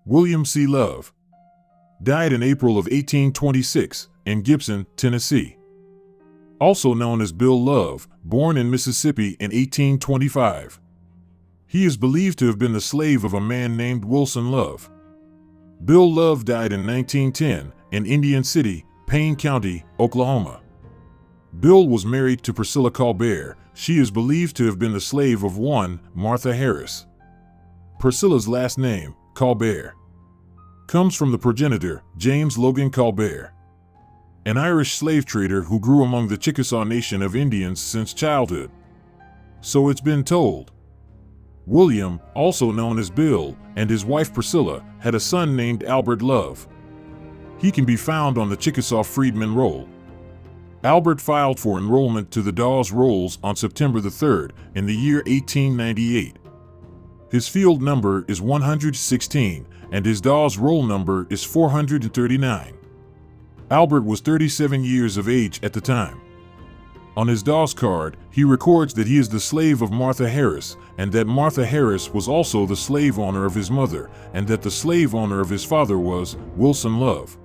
William C. Love died in April of 1826 in Gibson, Tennessee. Also known as Bill Love, born in Mississippi in 1825. He is believed to have been the slave of a man named Wilson Love. Bill Love died in 1910 in Indian City, Payne County, Oklahoma. Bill was married to Priscilla Colbert. She is believed to have been the slave of one Martha Harris. Priscilla's last name, Colbert, comes from the progenitor, James Logan Colbert, an Irish slave trader who grew among the Chickasaw Nation of Indians since childhood. So it's been told. William, also known as Bill, and his wife Priscilla had a son named Albert Love. He can be found on the Chickasaw Freedman roll. Albert filed for enrollment to the Dawes Rolls on September the 3rd in the year 1898. His field number is 116, and his Dawes roll number is 439. Albert was 37 years of age at the time. On his Dawes card, he records that he is the slave of Martha Harris, and that Martha Harris was also the slave owner of his mother, and that the slave owner of his father was Wilson Love.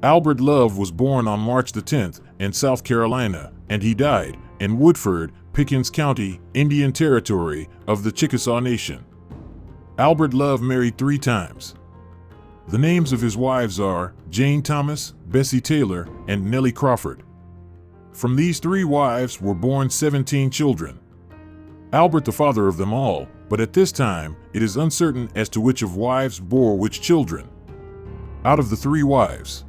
Albert Love was born on March the 10th in South Carolina, and he died in Woodford, Pickens County, Indian Territory of the Chickasaw Nation. Albert Love married 3 times. The names of his wives are Jane Thomas, Bessie Taylor, and Nellie Crawford. From these 3 wives were born 17 children. Albert the father of them all, but at this time it is uncertain as to which of wives bore which children. Out of the 3 wives,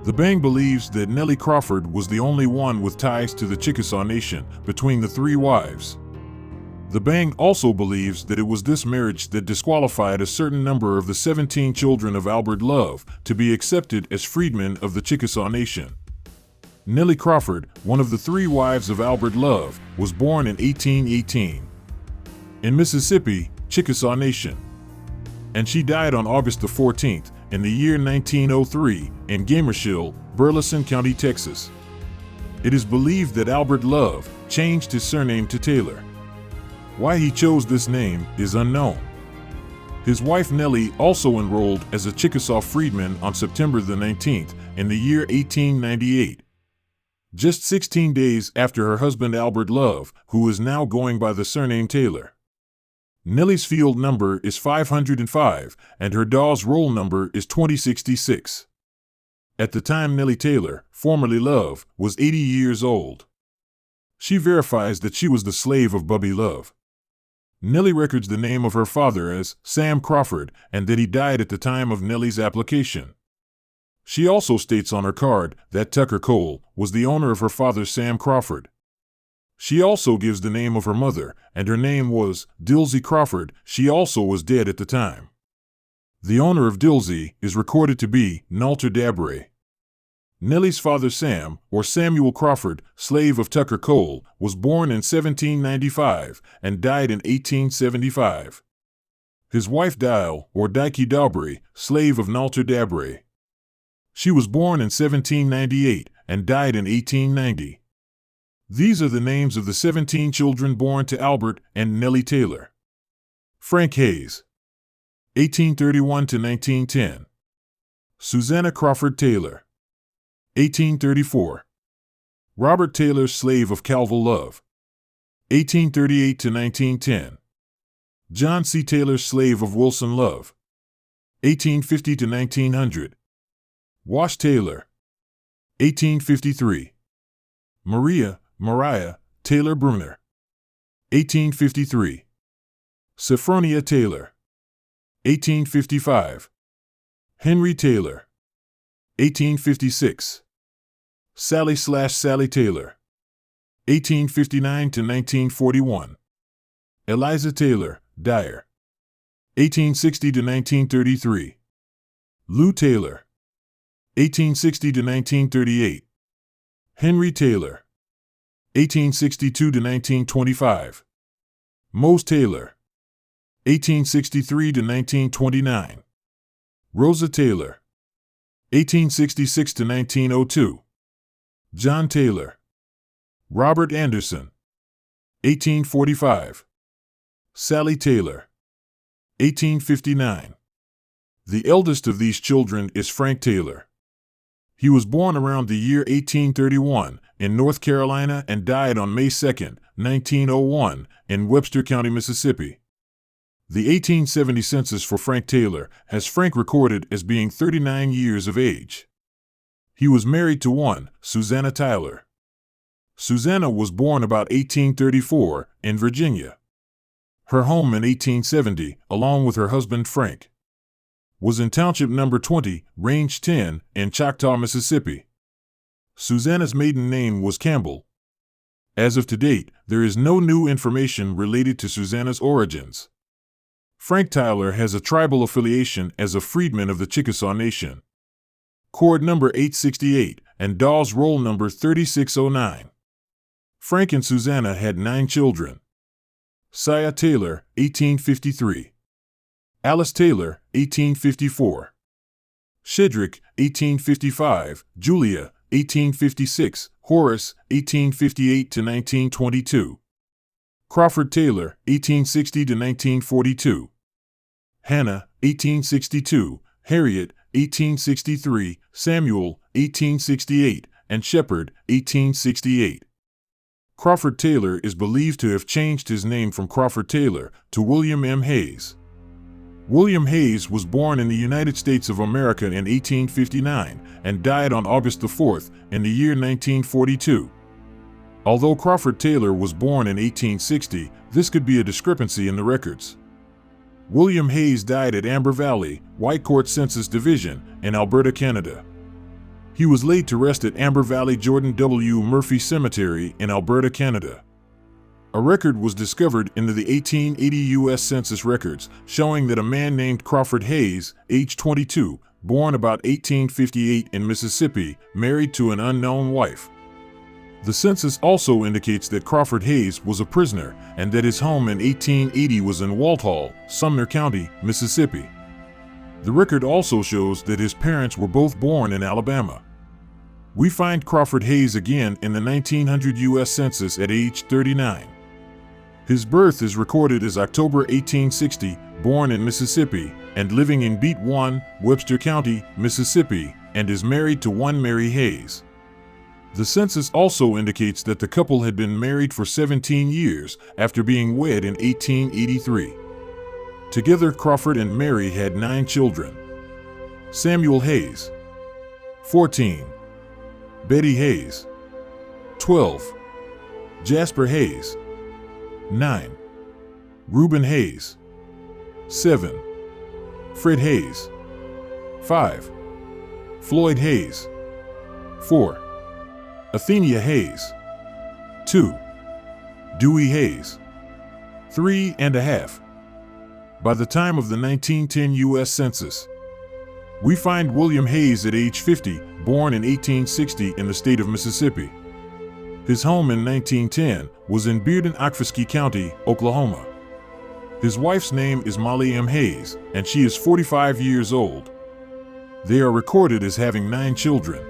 the Bang believes that Nellie Crawford was the only one with ties to the Chickasaw Nation between the 3 wives. The Bang also believes that it was this marriage that disqualified a certain number of the 17 children of Albert Love to be accepted as freedmen of the Chickasaw Nation. Nellie Crawford, one of the 3 wives of Albert Love, was born in 1818 in Mississippi, Chickasaw Nation, and she died on August the 14th in the year 1903 in Gamershill, Burleson County, Texas. It is believed that Albert Love changed his surname to Taylor. Why he chose this name is unknown. His wife Nellie also enrolled as a Chickasaw Freedman on September the 19th in the year 1898. Just 16 days after her husband Albert Love, who is now going by the surname Taylor. Nellie's field number is 505, and her Dawes roll number is 2066. At the time Nellie Taylor, formerly Love, was 80 years old. She verifies that she was the slave of Bubby Love. Nellie records the name of her father as Sam Crawford, and that he died at the time of Nellie's application. She also states on her card that Tucker Cole was the owner of her father Sam Crawford. She also gives the name of her mother, and her name was Dilsey Crawford. She also was dead at the time. The owner of Dilsey is recorded to be Nalter Dabray. Nellie's father Sam, or Samuel Crawford, slave of Tucker Cole, was born in 1795 and died in 1875. His wife Dial, or Dike Dabray, slave of Nalter Dabray. She was born in 1798 and died in 1890. These are the names of the 17 children born to Albert and Nellie Taylor. Frank Hayes, 1831 to 1910. Susanna Crawford Taylor, 1834. Robert Taylor, slave of Calvin Love, 1838 to 1910. John C. Taylor, slave of Wilson Love, 1850 to 1900. Wash Taylor, 1853. Mariah Taylor Bruner, 1853. Sophronia Taylor, 1855. Henry Taylor, 1856. Sally Taylor, 1859 to 1941. Eliza Taylor, Dyer, 1860 to 1933. Lou Taylor, 1860 to 1938. Henry Taylor, 1862 to 1925. Mose Taylor, 1863 to 1929. Rosa Taylor, 1866 to 1902. John Taylor. Robert Anderson, 1845. Sally Taylor, 1859. The eldest of these children is Frank Taylor. He was born around the year 1831 in North Carolina and died on May 2, 1901, in Webster County, Mississippi. The 1870 census for Frank Taylor has Frank recorded as being 39 years of age. He was married to one, Susanna Tyler. Susanna was born about 1834 in Virginia. Her home in 1870, along with her husband Frank, was in Township No. 20, Range 10, in Choctaw, Mississippi. Susanna's maiden name was Campbell. As of to date, there is no new information related to Susanna's origins. Frank Tyler has a tribal affiliation as a freedman of the Chickasaw Nation. Cord number 868 and Dawes roll number 3609. Frank and Susanna had 9 children. Saga Taylor, 1853. Alice Taylor, 1854. Shedrick, 1855. Julia, 1856. Horace, 1858 to 1922. Crawford Taylor, 1860 to 1942. Hannah, 1862. Harriet, 1863. Samuel, 1868, and Shepard, 1868. Crawford Taylor is believed to have changed his name from Crawford Taylor to William M. Hayes. William Hayes was born in the United States of America in 1859 and died on August 4th in the year 1942. Although Crawford Taylor was born in 1860, this could be a discrepancy in the records. William Hayes died at Amber Valley, Whitecourt Census Division, in Alberta, Canada. He was laid to rest at Amber Valley Jordan W. Murphy Cemetery in Alberta, Canada. A record was discovered in the 1880 U.S. Census records showing that a man named Crawford Hayes, age 22, born about 1858 in Mississippi, married to an unknown wife. The census also indicates that Crawford Hayes was a prisoner and that his home in 1880 was in Walthall, Sumner County, Mississippi. The record also shows that his parents were both born in Alabama. We find Crawford Hayes again in the 1900 U.S. Census at age 39. His birth is recorded as October 1860, born in Mississippi, and living in Beat 1, Webster County, Mississippi, and is married to one Mary Hayes. The census also indicates that the couple had been married for 17 years after being wed in 1883. Together, Crawford and Mary had 9 children. Samuel Hayes, 14. Betty Hayes, 12. Jasper Hayes, 9. Reuben Hayes, 7. Fred Hayes, 5. Floyd Hayes, 4. Athenia Hayes, 2. Dewey Hayes, 3.5. By the time of the 1910 U.S. Census, we find William Hayes at age 50, born in 1860 in the state of Mississippi. His home in 1910 was in Bearden-Okfuskee County, Oklahoma. His wife's name is Molly M. Hayes, and she is 45 years old. They are recorded as having 9 children.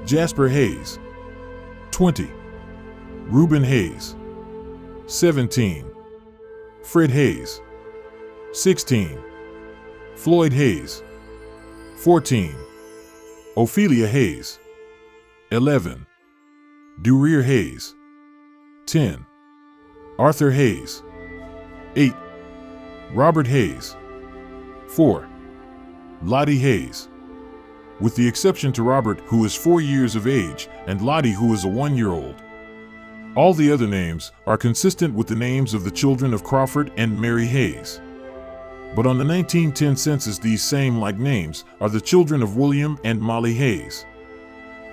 Jasper Hayes, 20. Reuben Hayes, 17. Fred Hayes, 16. Floyd Hayes, 14. Ophelia Hayes, 11. Dureer Hayes, 10. Arthur Hayes, 8. Robert Hayes, 4. Lottie Hayes, with the exception to Robert, who is 4 years of age, and Lottie, who is a 1-year-old. All the other names are consistent with the names of the children of Crawford and Mary Hayes. But on the 1910 census, these same like names are the children of William and Molly Hayes.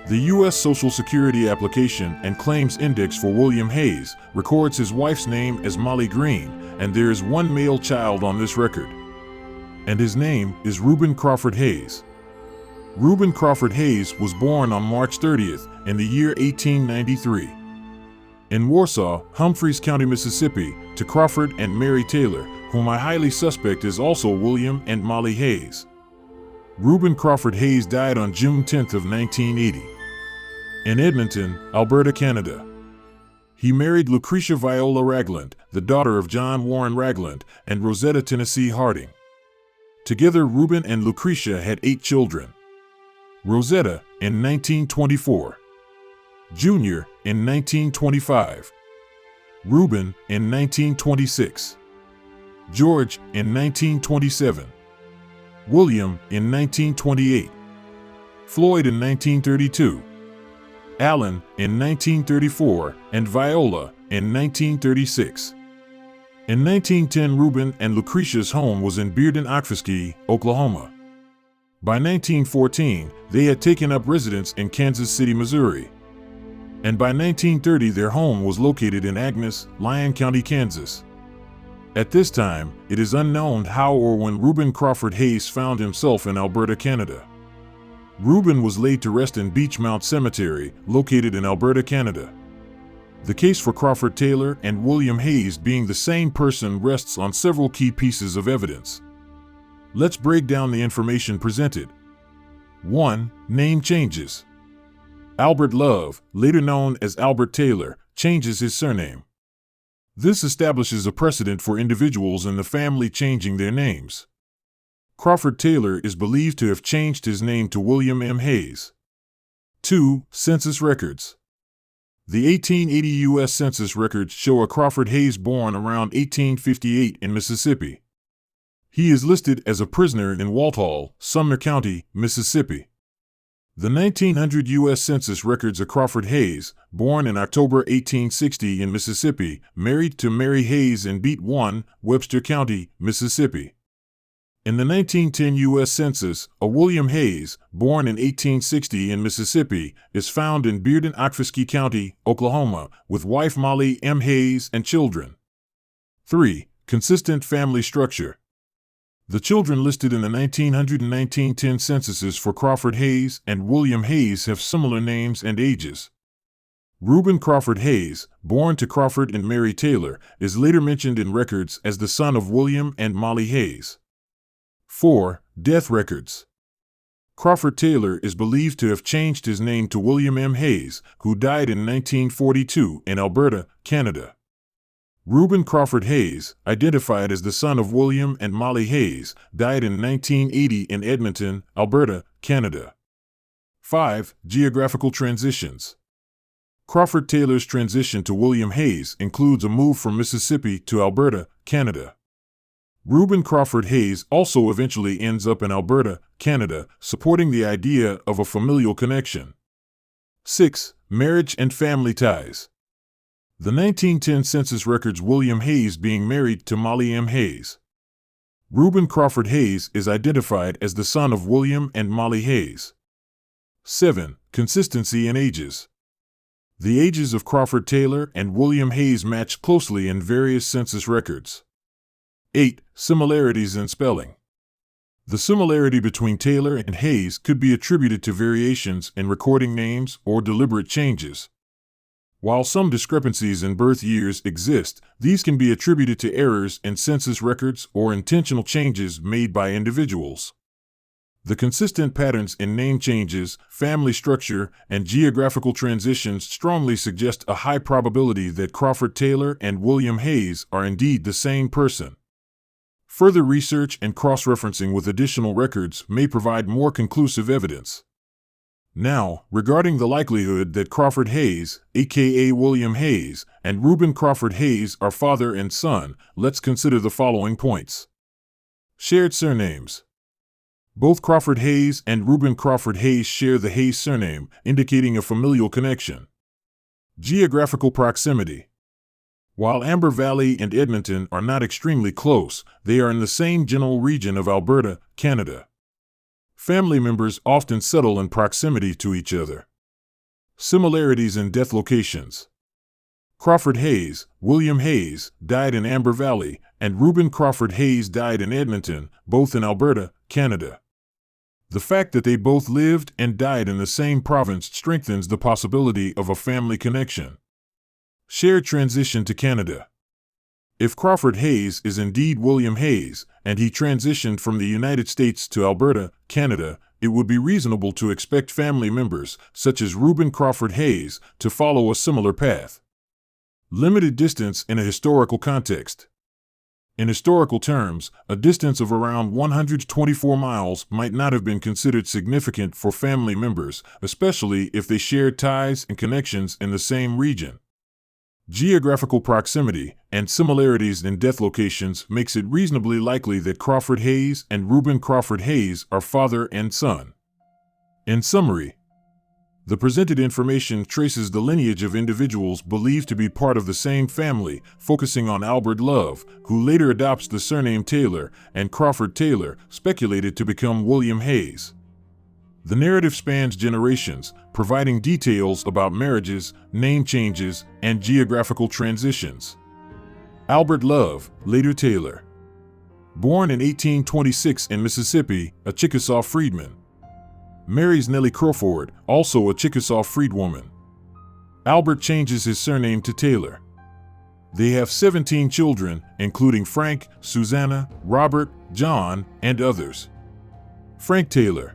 The U.S. Social Security application and claims index for William Hayes records his wife's name as Molly Green, and there is one male child on this record. And his name is Reuben Crawford Hayes. Reuben Crawford Hayes was born on March 30th in the year 1893. In Warsaw, Humphreys County, Mississippi, to Crawford and Mary Taylor, whom I highly suspect is also William and Molly Hayes. Reuben Crawford Hayes died on June 10th of 1980. In Edmonton, Alberta, Canada. He married Lucretia Viola Ragland, the daughter of John Warren Ragland and Rosetta Tennessee Harding. Together, Reuben and Lucretia had 8 children. Rosetta in 1924. Junior in 1925. Reuben in 1926. George in 1927. William in 1928. Floyd in 1932. Allen in 1934, and Viola in 1936. In 1910, Reuben and Lucretia's home was in Bearden-Okfuskee, Oklahoma. By 1914, they had taken up residence in Kansas City, Missouri. And by 1930, their home was located in Agnes, Lyon County, Kansas. At this time, it is unknown how or when Reuben Crawford Hayes found himself in Alberta, Canada. Reuben was laid to rest in Beechmount Cemetery, located in Alberta, Canada. The case for Crawford Taylor and William Hayes being the same person rests on several key pieces of evidence. Let's break down the information presented. 1. Name changes. Albert Love, later known as Albert Taylor, changes his surname. This establishes a precedent for individuals in the family changing their names. Crawford Taylor is believed to have changed his name to William M. Hayes. 2. Census records. The 1880 U.S. Census records show a Crawford Hayes born around 1858 in Mississippi. He is listed as a prisoner in Walthall, Sumner County, Mississippi. The 1900 U.S. Census records a Crawford Hayes, born in October 1860 in Mississippi, married to Mary Hayes in Beat 1, Webster County, Mississippi. In the 1910 U.S. Census, a William Hayes, born in 1860 in Mississippi, is found in Bearden-Okfuskee County, Oklahoma, with wife Molly M. Hayes and children. 3. Consistent family structure. The children listed in the 1900 and 1910 censuses for Crawford Hayes and William Hayes have similar names and ages. Reuben Crawford Hayes, born to Crawford and Mary Taylor, is later mentioned in records as the son of William and Molly Hayes. 4. Death records. Crawford Taylor is believed to have changed his name to William M. Hayes, who died in 1942 in Alberta, Canada. Reuben Crawford Hayes, identified as the son of William and Molly Hayes, died in 1980 in Edmonton, Alberta, Canada. 5. Geographical transitions. Crawford Taylor's transition to William Hayes includes a move from Mississippi to Alberta, Canada. Reuben Crawford Hayes also eventually ends up in Alberta, Canada, supporting the idea of a familial connection. 6. Marriage and family ties. The 1910 census records William Hayes being married to Molly M. Hayes. Reuben Crawford Hayes is identified as the son of William and Molly Hayes. 7. Consistency in ages. The ages of Crawford Taylor and William Hayes match closely in various census records. 8. Similarities in spelling. The similarity between Taylor and Hayes could be attributed to variations in recording names or deliberate changes. While some discrepancies in birth years exist, these can be attributed to errors in census records or intentional changes made by individuals. The consistent patterns in name changes, family structure, and geographical transitions strongly suggest a high probability that Crawford Taylor and William Hayes are indeed the same person. Further research and cross-referencing with additional records may provide more conclusive evidence. Now, regarding the likelihood that Crawford Hayes, aka William Hayes, and Reuben Crawford Hayes are father and son, let's consider the following points. Shared surnames. Both Crawford Hayes and Reuben Crawford Hayes share the Hayes surname, indicating a familial connection. Geographical proximity. While Amber Valley and Edmonton are not extremely close, they are in the same general region of Alberta, Canada. Family members often settle in proximity to each other. Similarities in death locations. Crawford Hayes, William Hayes, died in Amber Valley, and Reuben Crawford Hayes died in Edmonton, both in Alberta, Canada. The fact that they both lived and died in the same province strengthens the possibility of a family connection. Shared transition to Canada. If Crawford Hayes is indeed William Hayes, and he transitioned from the United States to Alberta, Canada, it would be reasonable to expect family members, such as Reuben Crawford Hayes, to follow a similar path. Limited distance in a historical context. In historical terms, a distance of around 124 miles might not have been considered significant for family members, especially if they shared ties and connections in the same region. Geographical proximity and similarities in death locations makes it reasonably likely that Crawford Hayes and Reuben Crawford Hayes are father and son. In summary, the presented information traces the lineage of individuals believed to be part of the same family, focusing on Albert Love, who later adopts the surname Taylor, and Crawford Taylor, speculated to become William Hayes. The narrative spans generations, providing details about marriages, name changes, and geographical transitions. Albert Love, later Taylor. Born in 1826 in Mississippi, a Chickasaw Freedman. Marries Nellie Crawford, also a Chickasaw freedwoman. Albert changes his surname to Taylor. They have 17 children, including Frank, Susanna, Robert, John, and others. Frank Taylor.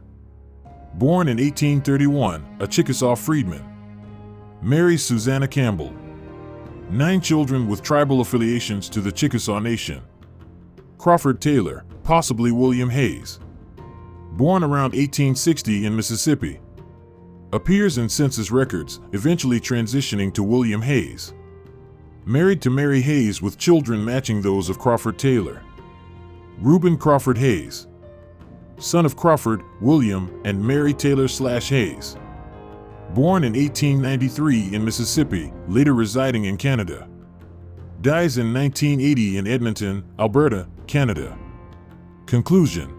Born in 1831, a Chickasaw freedman. Marries Susanna Campbell. 9 children with tribal affiliations to the Chickasaw Nation. Crawford Taylor, possibly William Hayes. Born around 1860 in Mississippi. Appears in census records, eventually transitioning to William Hayes. Married to Mary Hayes with children matching those of Crawford Taylor. Reuben Crawford Hayes. Son of Crawford, William, and Mary Taylor/Hayes. Born in 1893 in Mississippi, later residing in Canada. Dies in 1980 in Edmonton, Alberta, Canada. Conclusion.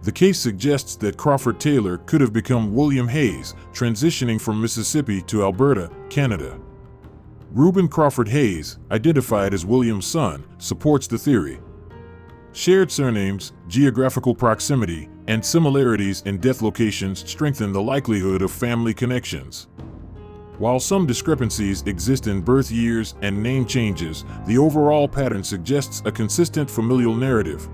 The case suggests that Crawford Taylor could have become William Hayes, transitioning from Mississippi to Alberta, Canada. Reuben Crawford Hayes, identified as William's son, supports the theory. Shared surnames, geographical proximity, and similarities in death locations strengthen the likelihood of family connections. While some discrepancies exist in birth years and name changes, the overall pattern suggests a consistent familial narrative.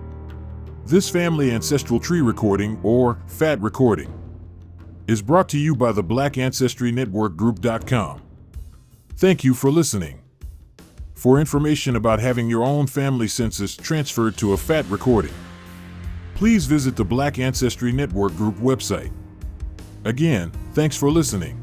This family ancestral tree recording, or FAT recording, is brought to you by the BlackAncestryNetworkGroup.com. Thank you for listening. For information about having your own family census transferred to a FAT recording, please visit the Black Ancestry Network Group website. Again, thanks for listening.